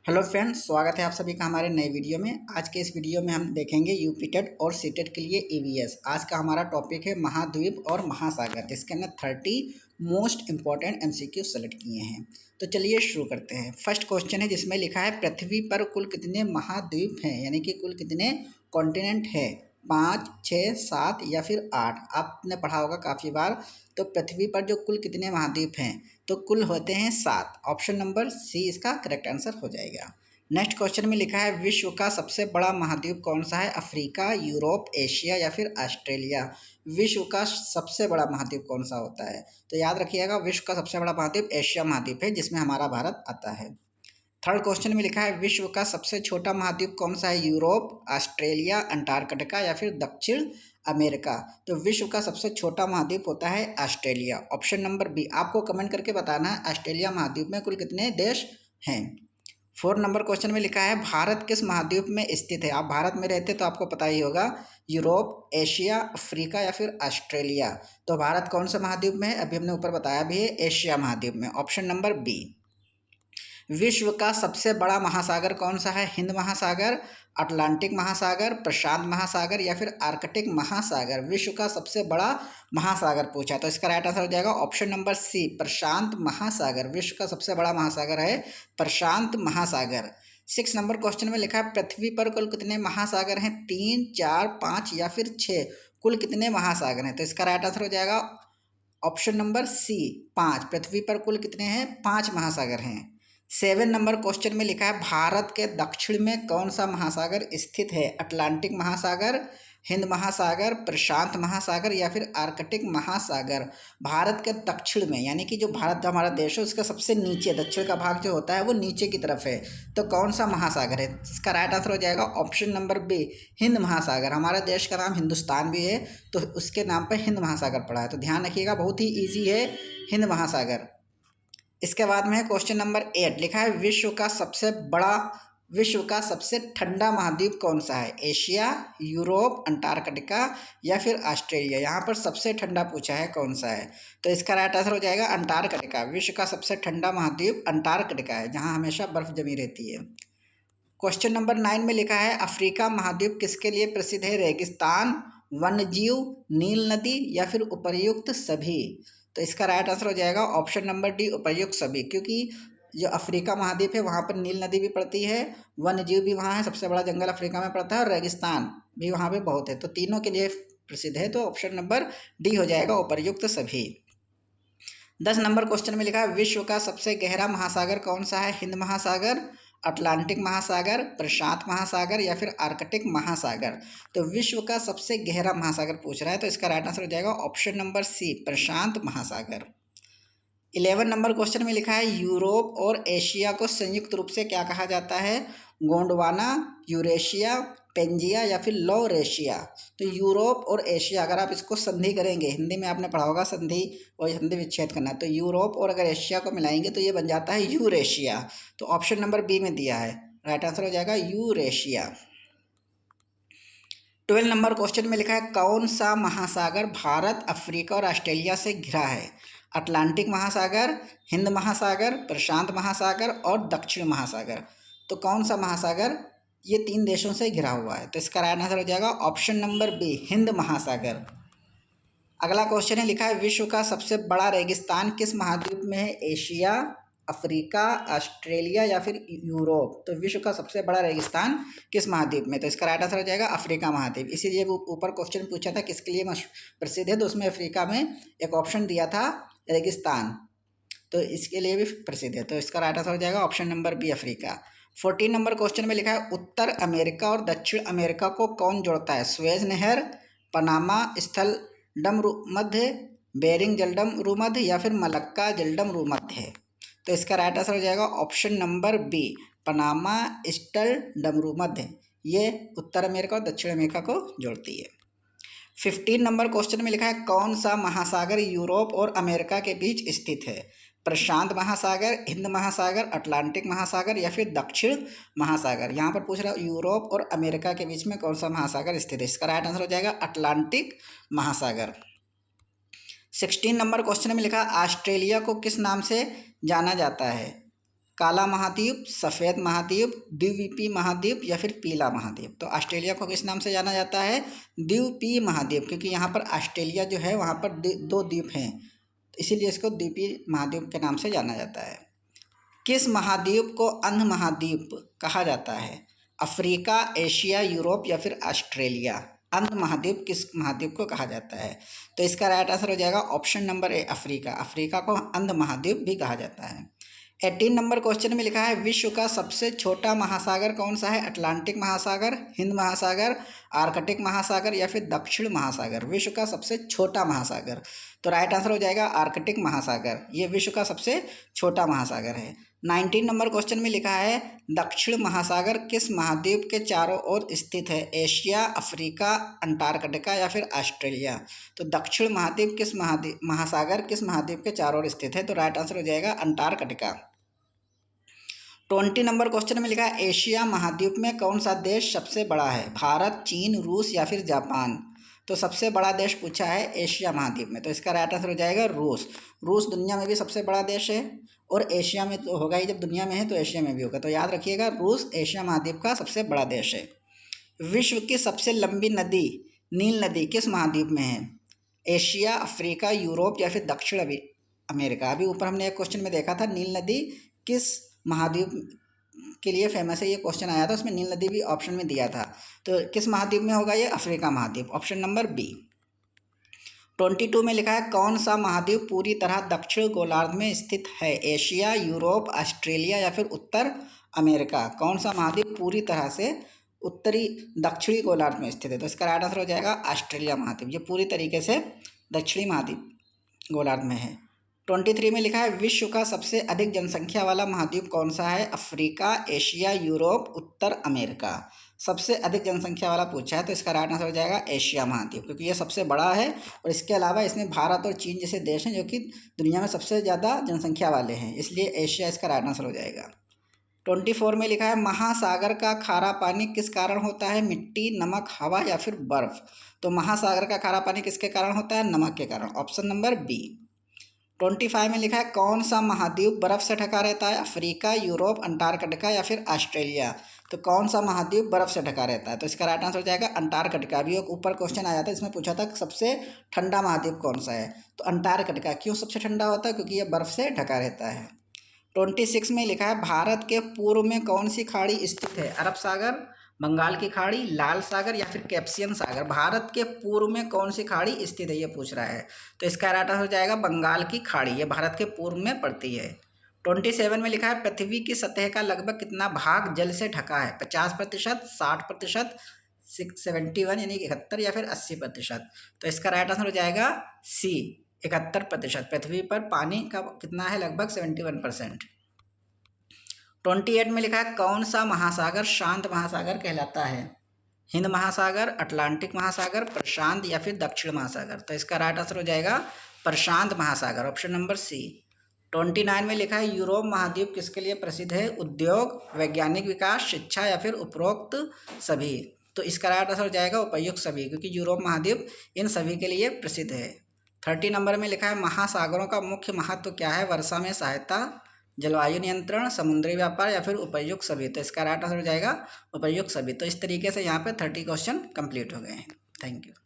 Hello friends, स्वागत है आप सभी का हमारे नए वीडियो में। आज के इस वीडियो में हम देखेंगे यूपी टेट और सीटेट के लिए ईवीएस। आज का हमारा टॉपिक है महाद्वीप और महासागर, जिसके अंदर 30 मोस्ट इंपॉर्टेंट एमसीक्यू सेलेक्ट किए हैं। तो चलिए शुरू करते हैं। फर्स्ट क्वेश्चन है जिसमें लिखा है पृथ्वी पर कुल कितने महाद्वीप हैं, यानी कि कुल कितने कॉन्टिनेंट है। 5, 6, 7 या फिर 8। आपने पढ़ा होगा काफ़ी बार। तो पृथ्वी पर जो कुल कितने महाद्वीप हैं, तो कुल होते हैं 7। ऑप्शन नंबर सी इसका करेक्ट आंसर हो जाएगा। नेक्स्ट क्वेश्चन में लिखा है विश्व का सबसे बड़ा महाद्वीप कौन सा है। अफ्रीका, यूरोप, एशिया या फिर ऑस्ट्रेलिया। विश्व का सबसे बड़ा महाद्वीप कौन सा होता है। तो याद रखिएगा, विश्व का सबसे बड़ा महाद्वीप एशिया महाद्वीप है, जिसमें हमारा भारत आता है। थर्ड क्वेश्चन में लिखा है विश्व का सबसे छोटा महाद्वीप कौन सा है। यूरोप, ऑस्ट्रेलिया, अंटार्कटिका या फिर दक्षिण अमेरिका। तो विश्व का सबसे छोटा महाद्वीप होता है ऑस्ट्रेलिया। Option number B. आपको कमेंट करके बताना है ऑस्ट्रेलिया महाद्वीप में कुल कितने देश हैं। 4 नंबर क्वेश्चन में लिखा है भारत किस महाद्वीप में स्थित है। आप भारत में रहते तो आपको पता ही होगा। यूरोप, एशिया, अफ्रीका या फिर ऑस्ट्रेलिया। तो भारत कौन सा महाद्वीप में है, अभी हमने ऊपर बताया भी है, एशिया महाद्वीप में। Option number B. विश्व का सबसे बड़ा महासागर कौन सा है। हिंद महासागर, अटलांटिक महासागर, प्रशांत महासागर या फिर आर्कटिक महासागर। विश्व का सबसे बड़ा महासागर पूछा, तो इसका राइट आंसर हो जाएगा ऑप्शन नंबर सी, प्रशांत महासागर। विश्व का सबसे बड़ा महासागर है प्रशांत महासागर। 6 नंबर क्वेश्चन में लिखा है पृथ्वी पर कुल कितने महासागर हैं। 3, 4, 5 या फिर 6। कुल कितने महासागर हैं, तो इसका राइट आंसर हो जाएगा ऑप्शन नंबर सी, 5। पृथ्वी पर कुल कितने हैं, 5 महासागर हैं। 7 नंबर क्वेश्चन में लिखा है भारत के दक्षिण में कौन सा महासागर स्थित है। अटलांटिक महासागर, हिंद महासागर, प्रशांत महासागर या फिर आर्कटिक महासागर। भारत के दक्षिण में, यानी कि जो भारत हमारा देश है उसका सबसे नीचे, दक्षिण का भाग जो होता है वो नीचे की तरफ है। तो कौन सा महासागर है, इसका राइट आंसर हो जाएगा ऑप्शन नंबर बी, हिंद महासागर। हमारे देश का नाम हिंदुस्तान भी है, तो उसके नाम पर हिंद महासागर पड़ा है। तो ध्यान रखिएगा, बहुत ही ईजी है हिंद महासागर। इसके बाद में है क्वेश्चन नंबर 8, लिखा है विश्व का सबसे ठंडा महाद्वीप कौन सा है। एशिया, यूरोप, अंटार्कटिका या फिर ऑस्ट्रेलिया। यहाँ पर सबसे ठंडा पूछा है कौन सा है, तो इसका राइट आंसर हो जाएगा अंटार्कटिका। विश्व का सबसे ठंडा महाद्वीप अंटार्कटिका है, जहाँ हमेशा बर्फ जमी रहती है। क्वेश्चन नंबर 9 में लिखा है अफ्रीका महाद्वीप किसके लिए प्रसिद्ध है। रेगिस्तान, वन्यजीव, नील नदी या फिर उपर्युक्त सभी। तो इसका राइट आंसर हो जाएगा ऑप्शन नंबर डी, उपर्युक्त सभी। क्योंकि जो अफ्रीका महाद्वीप है वहाँ पर नील नदी भी पड़ती है, वन्यजीव भी वहाँ है, सबसे बड़ा जंगल अफ्रीका में पड़ता है, और रेगिस्तान भी वहाँ पे बहुत है। तो तीनों के लिए प्रसिद्ध है, तो ऑप्शन नंबर डी हो जाएगा, उपर्युक्त सभी। 10 नंबर क्वेश्चन में लिखा है विश्व का सबसे गहरा महासागर कौन सा है। हिंद महासागर, अटलांटिक महासागर, प्रशांत महासागर या फिर आर्कटिक महासागर। तो विश्व का सबसे गहरा महासागर पूछ रहा है, तो इसका राइट आंसर हो जाएगा ऑप्शन नंबर सी, प्रशांत महासागर। 11 नंबर क्वेश्चन में लिखा है यूरोप और एशिया को संयुक्त रूप से क्या कहा जाता है। गोंडवाना, यूरेशिया, पेंजिया या फिर लॉरेशिया। तो यूरोप और एशिया, अगर आप इसको संधि करेंगे, हिंदी में आपने पढ़ा होगा संधि और संधि विच्छेद करना, तो यूरोप और अगर एशिया को मिलाएंगे तो ये बन जाता है यूरेशिया। तो ऑप्शन नंबर बी में दिया है, राइट आंसर हो जाएगा यूरेशिया। 12 नंबर क्वेश्चन में लिखा है कौन सा महासागर भारत, अफ्रीका और ऑस्ट्रेलिया से घिरा है। अटलांटिक महासागर, हिंद महासागर, प्रशांत महासागर और दक्षिण महासागर। तो कौन सा महासागर ये 3 देशों से घिरा हुआ है, तो इसका राइट आंसर हो जाएगा ऑप्शन नंबर बी, हिंद महासागर। अगला क्वेश्चन है, लिखा है विश्व का सबसे बड़ा रेगिस्तान किस महाद्वीप में है। एशिया, अफ्रीका, ऑस्ट्रेलिया या फिर यूरोप। तो विश्व का सबसे बड़ा रेगिस्तान किस महाद्वीप में, तो इसका राइट आंसर हो जाएगा अफ्रीका महाद्वीप। इसीलिए ऊपर क्वेश्चन पूछा था किसके लिए प्रसिद्ध है, तो उसमें अफ्रीका में एक ऑप्शन दिया था रेगिस्तान, तो इसके लिए भी प्रसिद्ध है। तो इसका राइट आंसर हो जाएगा ऑप्शन नंबर बी, अफ्रीका। 14 नंबर क्वेश्चन में लिखा है उत्तर अमेरिका और दक्षिण अमेरिका को कौन जोड़ता है। स्वेज नहर, पनामा स्थल डम मध्य, बेरिंग जलडम मध्य या फिर मलक्का जलडम मध्य। तो इसका राइट आंसर हो जाएगा ऑप्शन नंबर बी, पनामा स्टल डमरू मध्य। ये उत्तर अमेरिका और दक्षिण अमेरिका को जोड़ती है। 15 नंबर क्वेश्चन में लिखा है कौन सा महासागर यूरोप और अमेरिका के बीच स्थित है। प्रशांत महासागर, हिंद महासागर, अटलांटिक महासागर या फिर दक्षिण महासागर। यहाँ पर पूछ रहा है यूरोप और अमेरिका के बीच में कौन सा महासागर स्थित है। इसका राइट आंसर हो जाएगा अटलांटिक महासागर। 16 नंबर क्वेश्चन में लिखा ऑस्ट्रेलिया को किस नाम से जाना जाता है। काला महाद्वीप, सफ़ेद महाद्वीप, द्वीपीय महाद्वीप या फिर पीला महाद्वीप। तो ऑस्ट्रेलिया को किस नाम से जाना जाता है? द्वीपीय महाद्वीप, क्योंकि यहाँ पर ऑस्ट्रेलिया जो है वहाँ पर दो द्वीप हैं, इसीलिए इसको द्वीपीय महाद्वीप के नाम से जाना जाता है। किस महाद्वीप को अंध महाद्वीप कहा जाता है? अफ्रीका, एशिया, यूरोप या फिर ऑस्ट्रेलिया। अंध महाद्वीप किस महाद्वीप को कहा जाता है? तो इसका राइट आंसर हो जाएगा option number A, Africa. Africa को अंध महाद्वीप भी कहा जाता है। 18 नंबर क्वेश्चन में लिखा है विश्व का सबसे छोटा महासागर कौन सा है? अटलांटिक महासागर, हिंद महासागर, आर्कटिक महासागर या फिर दक्षिण महासागर। विश्व का सबसे छोटा महासागर, तो राइट आंसर हो जाएगा आर्कटिक महासागर। ये विश्व का सबसे छोटा महासागर है। 19 नंबर क्वेश्चन में लिखा है दक्षिण महासागर किस महाद्वीप के चारों ओर स्थित है? एशिया, अफ्रीका, अंटार्कटिका या फिर ऑस्ट्रेलिया। तो दक्षिण महाद्वीप किस महासागर किस महाद्वीप के चारों ओर स्थित है? तो राइट आंसर हो जाएगा अंटार्कटिका। 20 नंबर क्वेश्चन में लिखा है एशिया महाद्वीप में कौन सा देश सबसे बड़ा है? भारत, चीन, रूस या फिर जापान। तो सबसे बड़ा देश पूछा है एशिया महाद्वीप में, तो इसका राइट आंसर हो जाएगा रूस। रूस दुनिया में भी सबसे बड़ा देश है और एशिया में तो होगा ही, जब दुनिया में है तो एशिया में भी होगा। तो याद रखिएगा रूस एशिया महाद्वीप का सबसे बड़ा देश है। विश्व की सबसे लंबी नदी नील नदी किस महाद्वीप में है? एशिया, अफ्रीका, यूरोप या फिर दक्षिण अमेरिका। अभी ऊपर हमने एक क्वेश्चन में देखा था नील नदी किस महाद्वीप के लिए फेमस है, ये क्वेश्चन आया था, उसमें नील नदी भी ऑप्शन में दिया था। तो किस महाद्वीप में होगा ये? अफ्रीका महाद्वीप, ऑप्शन नंबर बी। 22 में लिखा है कौन सा महाद्वीप पूरी तरह दक्षिण गोलार्ध में स्थित है? एशिया, यूरोप, ऑस्ट्रेलिया या फिर उत्तर अमेरिका। कौन सा महाद्वीप पूरी तरह से उत्तरी दक्षिणी गोलार्ध में स्थित है? तो इसका राइट आंसर हो जाएगा ऑस्ट्रेलिया महाद्वीप। ये पूरी तरीके से दक्षिणी महाद्वीप गोलार्ध में है। 23 में लिखा है विश्व का सबसे अधिक जनसंख्या वाला महाद्वीप कौन सा है? अफ्रीका, एशिया, यूरोप, उत्तर अमेरिका। सबसे अधिक जनसंख्या वाला पूछा है, तो इसका राइट आंसर हो जाएगा एशिया महाद्वीप, क्योंकि ये सबसे बड़ा है और इसके अलावा इसमें भारत और चीन जैसे देश हैं जो कि दुनिया में सबसे ज़्यादा जनसंख्या वाले हैं, इसलिए एशिया इसका राइट आंसर हो जाएगा। 24 में लिखा है महासागर का खारा पानी किस कारण होता है? मिट्टी, नमक, हवा या फिर बर्फ। तो महासागर का खारा पानी किसके कारण होता है? नमक के कारण, ऑप्शन नंबर बी। 25 में लिखा है कौन सा महाद्वीप बर्फ से ढका रहता है? अफ्रीका, यूरोप, अंटार्कटिका या फिर ऑस्ट्रेलिया। तो कौन सा महाद्वीप बर्फ से ढका रहता है? तो इसका राइट आंसर हो जाएगा अंटार्कटिका। अभी एक ऊपर क्वेश्चन आया था, इसमें पूछा था सबसे ठंडा महाद्वीप कौन सा है, तो अंटार्कटिका। क्यों सबसे ठंडा होता है? क्योंकि यह बर्फ से ढका रहता है। 26 में लिखा है भारत के पूर्व में कौन सी खाड़ी स्थित है? अरब सागर, बंगाल की खाड़ी, लाल सागर या फिर कैप्सियन सागर। भारत के पूर्व में कौन सी खाड़ी स्थित है, ये पूछ रहा है। तो इसका राइट आंसर हो जाएगा बंगाल की खाड़ी, ये भारत के पूर्व में पड़ती है। 27 में लिखा है पृथ्वी की सतह का लगभग कितना भाग जल से ढका है? 50%, 60%, 71 यानी 71 या फिर 80%। तो इसका राइट आंसर हो जाएगा सी, 71%। पृथ्वी पर पानी का कितना है? लगभग 71%। 28 में लिखा है कौन सा महासागर शांत महासागर कहलाता है? हिंद महासागर, अटलांटिक महासागर, प्रशांत या फिर दक्षिण महासागर। तो इसका राइट आंसर हो जाएगा प्रशांत महासागर, ऑप्शन नंबर सी। 29 में लिखा है यूरोप महाद्वीप किसके लिए प्रसिद्ध है? उद्योग, वैज्ञानिक विकास, शिक्षा या फिर उपरोक्त सभी। तो इसका राइट आंसर हो जाएगा उपयुक्त सभी, क्योंकि यूरोप महाद्वीप इन सभी के लिए प्रसिद्ध है। 30 नंबर में लिखा है महासागरों का मुख्य महत्व क्या है? वर्षा में सहायता, जलवायु नियंत्रण, समुद्री व्यापार या फिर उपयुक्त सभी। तो इसका राइट आंसर हो जाएगा उपयुक्त सभी। तो इस तरीके से यहाँ पे 30 क्वेश्चन कंप्लीट हो गए हैं। Thank you.